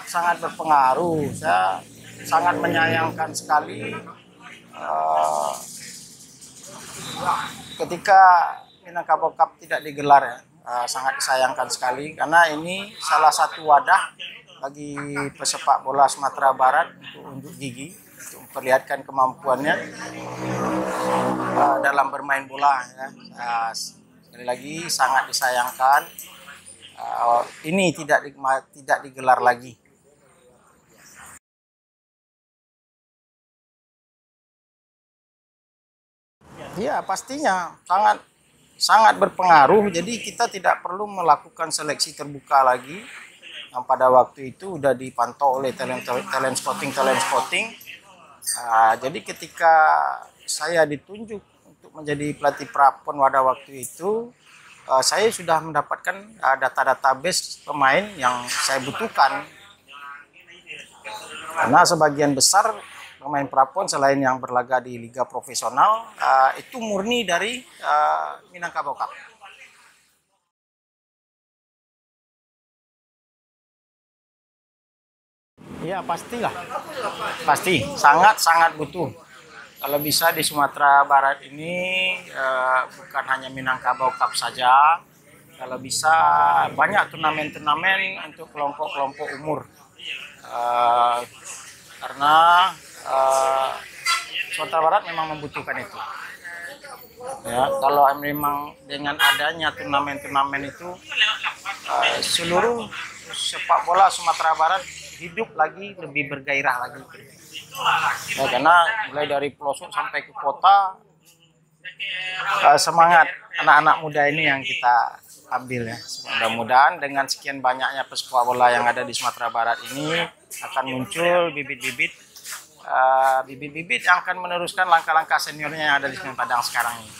sangat berpengaruh. Saya sangat menyayangkan sekali ketika Minangkabau Cup tidak digelar ya. Sangat disayangkan sekali karena ini salah satu wadah bagi pesepak bola Sumatera Barat untuk unjuk gigi, untuk memperlihatkan kemampuannya dalam bermain bola ya. Sekali lagi sangat disayangkan ini tidak digelar lagi. Ya, pastinya sangat berpengaruh. Jadi kita tidak perlu melakukan seleksi terbuka lagi. Yang pada waktu itu sudah dipantau oleh talent scouting. Jadi ketika saya ditunjuk untuk menjadi pelatih prapon pada waktu itu, saya sudah mendapatkan data-database pemain yang saya butuhkan. Karena sebagian besar pemain prapon selain yang berlaga di liga profesional itu murni dari Minangkabau Cup. Ya pastilah, pasti sangat butuh. Kalau bisa di Sumatera Barat ini bukan hanya Minangkabau Cup saja, kalau bisa banyak turnamen-turnamen untuk kelompok-kelompok umur. Karena Sumatera Barat memang membutuhkan itu. Ya, kalau memang dengan adanya turnamen-turnamen itu seluruh sepak bola Sumatera Barat hidup lagi, lebih bergairah lagi. Ya, karena mulai dari pelosok sampai ke kota semangat anak-anak muda ini yang kita ambil ya. Mudah-mudahan dengan sekian banyaknya pesepak bola yang ada di Sumatera Barat ini akan muncul bibit-bibit yang akan meneruskan langkah-langkah seniornya yang ada di Semen Padang sekarang ini.